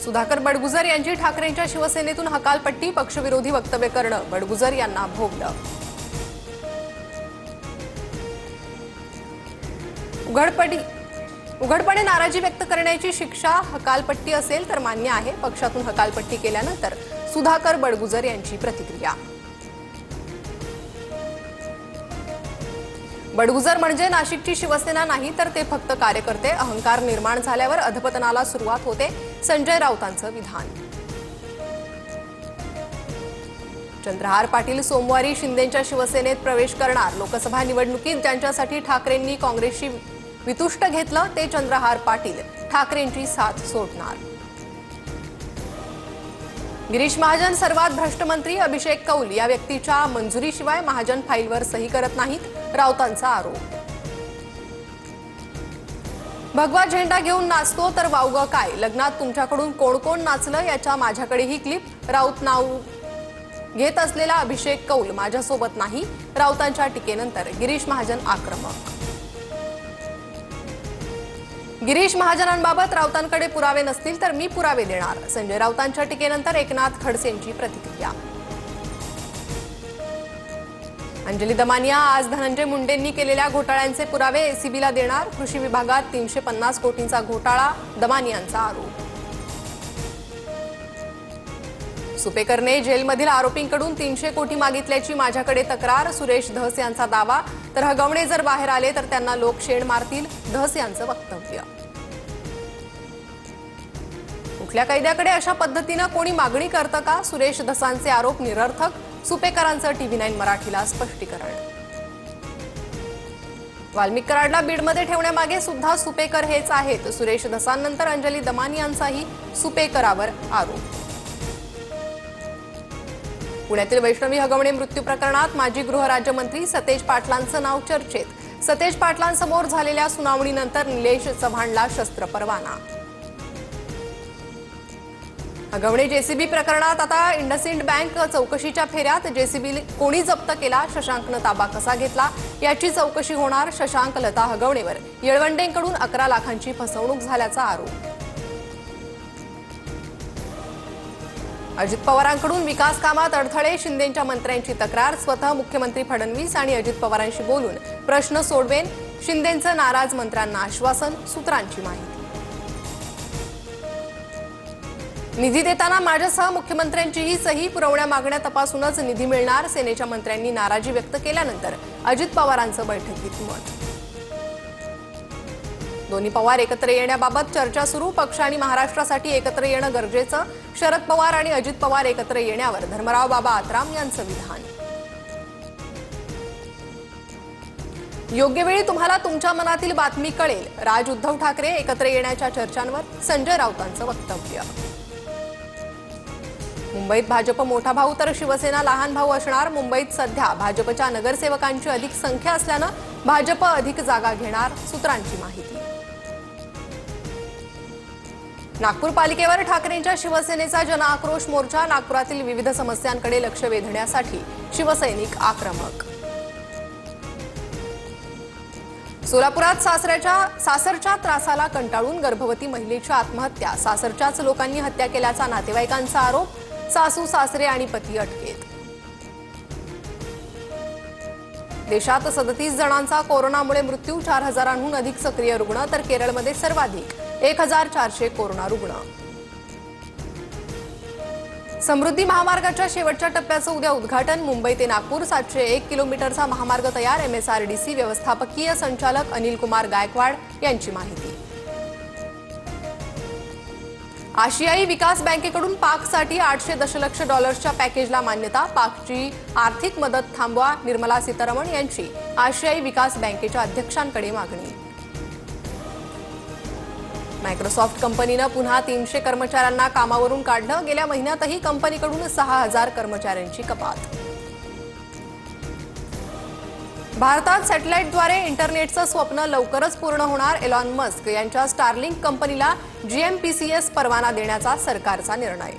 सुधाकर बडगुजर यांची ठाकरेंच्या शिवसेनेतून हकालपट्टी, पक्षविरोधी वक्तव्य करणं बडगुजर यांना भोगलं। उघडपणे नाराजी व्यक्त करण्याची शिक्षा हकालपट्टी असेल तर मान्य आहे। पक्षातून हकालपट्टी केल्यानंतर सुधाकर बडगुजर यांची प्रतिक्रिया। बडगुजर म्हणजे नाशिकची शिवसेना नाही तर ते फक्त कार्यकर्ते। अहंकार निर्माण झाल्यावर अधपतनाला सुरुवात होते, संजय राऊतांचं विधान। चंद्रहार पाटील सोमवारी शिंदेंच्या शिवसेनेत प्रवेश करणार। लोकसभा निवडणुकीत ज्यांच्यासाठी ठाकरेंनी काँग्रेसशी वितुष्ट घेतलं ते चंद्रहार पाटील ठाकरेंची साथ सोडणार। गिरीश महाजन सर्वात भ्रष्ट मंत्री। अभिषेक कौल या व्यक्तीच्या मंजुरीशिवाय महाजन फाईलवर सही करत नाहीत, राऊतांचा आरोप। भगवा झेंडा घेऊन नाचतो तर वावगं काय? लग्नात तुमच्याकडून कोण कोण नाचलं याच्या माझ्याकडेही क्लिप। राऊत नाव घेत असलेला अभिषेक कौल माझ्यासोबत नाही। राऊतांच्या टीकेनंतर गिरीश महाजन आक्रमक। गिरीश महाजनांबाबत राऊतांकडे पुरावे नसतील तर मी पुरावे देणार। संजय राऊतांच्या टीकेनंतर एकनाथ खडसेंची प्रतिक्रिया। अंजली दमानिया आज धनंजय मुंडेंनी केलेल्या घोटाळ्यांचे पुरावे एसीबीला देणार। कृषी विभागात 350 कोटींचा घोटाळा, दमानियांचा आरोप। सुपेकरने जेलमधील आरोपींकडून 300 कोटी मागितल्याची माझ्याकडे तक्रार। सुरेश धस यांचा दावा। तर हगवणे जर बाहेर आले तर त्यांना लोक शेण मारतील, धस यांचं वक्तव्य। कुठल्या कैद्याकडे अशा पद्धतीने कोणी मागणी करतं का? सुरेश धसांचे आरोप निरर्थक। सुपेकरांचं TV9 मराठीला स्पष्टीकरण। वाल्मिक कराडला बीडमध्ये ठेवण्यामागे सुद्धा सुपेकर हेच आहेत। सुरेश धसांनंतर अंजली दमानियांचाही सुपेकरावर आरोप। पुण्यातील वैष्णवी हगवणे मृत्यू प्रकरणात माजी गृहराज्यमंत्री सतेज पाटलांचं नाव चर्चेत। सतेज पाटलांसमोर झालेल्या सुनावणीनंतर निलेश चव्हाणला शस्त्र परवाना। हगवणे जेसीबी प्रकरणात आता इंडसइंड बँक चौकशीच्या फेऱ्यात। जेसीबी कोणी जप्त केला, शशांकनं ताबा कसा घेतला याची चौकशी होणार। शशांक लता हगवणेवर येळवंडेंकडून 11 लाखांची फसवणूक झाल्याचा आरोप। अजित पवारांकडून विकास कामात अडथळे, शिंदेंच्या मंत्र्यांची तक्रार। स्वतः मुख्यमंत्री फडणवीस आणि अजित पवारांशी बोलून प्रश्न सोडवेन, शिंदेंचं नाराज मंत्र्यांना आश्वासन। सूत्रांची माहिती। निधी देताना माझ्यासह मुख्यमंत्र्यांचीही सही, पुरवण्या मागण्या तपासूनच निधी मिळणार। सेनेच्या मंत्र्यांनी नाराजी व्यक्त केल्यानंतर अजित पवारांचं बैठकीत मत। दोन्ही पवार एकत्र येण्याबाबत चर्चा सुरू। पक्ष आणि महाराष्ट्रासाठी एकत्र येणं गरजेचं। शरद पवार आणि अजित पवार एकत्र येण्यावर धर्मराव बाबा आत्राम यांचं विधान। योग्य वेळी तुम्हाला तुमच्या मनातील बातमी कळेल। राज उद्धव ठाकरे एकत्र येण्याच्या चर्चांवर संजय राऊतांचं वक्तव्य। मुंबईत भाजप मोठा भाऊ तर शिवसेना लहान भाऊ असणार। मुंबईत सध्या भाजपच्या नगरसेवकांची अधिक संख्या असल्यानं भाजप अधिक जागा घेणार। सूत्रांची माहिती। नागपूर पालिकेवर ठाकरेंच्या शिवसेनेचा जनआक्रोश मोर्चा। नागपुरातील विविध समस्यांकडे लक्ष वेधण्यासाठी शिवसैनिक आक्रमक। सोलापुरात सासरच्या त्रासाला कंटाळून गर्भवती महिलेची आत्महत्या। सासरच्याच लोकांनी हत्या केल्याचा नातेवाईकांचा आरोप। सासू सासरे आणि पती अटकेत। देशात 37 जणांचा कोरोनामुळे मृत्यू। 4000हून अधिक सक्रिय रुग्ण तर केरळमध्ये सर्वाधिक 1400 कोरोना रुग्ण। समृद्धी महामार्गाच्या शेवटच्या टप्प्याचं उद्या उद्घाटन। मुंबई ते नागपूर 701 किलोमीटरचा महामार्ग तयार। MSRDC व्यवस्थापकीय संचालक अनिल कुमार गायकवाड यांची माहिती। आशियाई विकास बँकेकडून पाकसाठी $800 दशलक्ष पॅकेजला मान्यता। पाकची आर्थिक मदत थांबवा, निर्मला सीतारमण यांची आशियाई विकास बँकेच्या अध्यक्षांकडे मागणी। मायक्रोसॉफ्ट कंपनीनं पुन्हा 300 कर्मचाऱ्यांना कामावरून काढलं। गेल्या महिन्यातही कंपनीकडून 6000 कर्मचाऱ्यांची कपात। भारतात सॅटेलाइटद्वारे इंटरनेटचं स्वप्न लवकरच पूर्ण होणार। एलॉन मस्क यांच्या स्टारलिंक कंपनीला GMPCS परवाना देण्याचा सरकारचा निर्णय।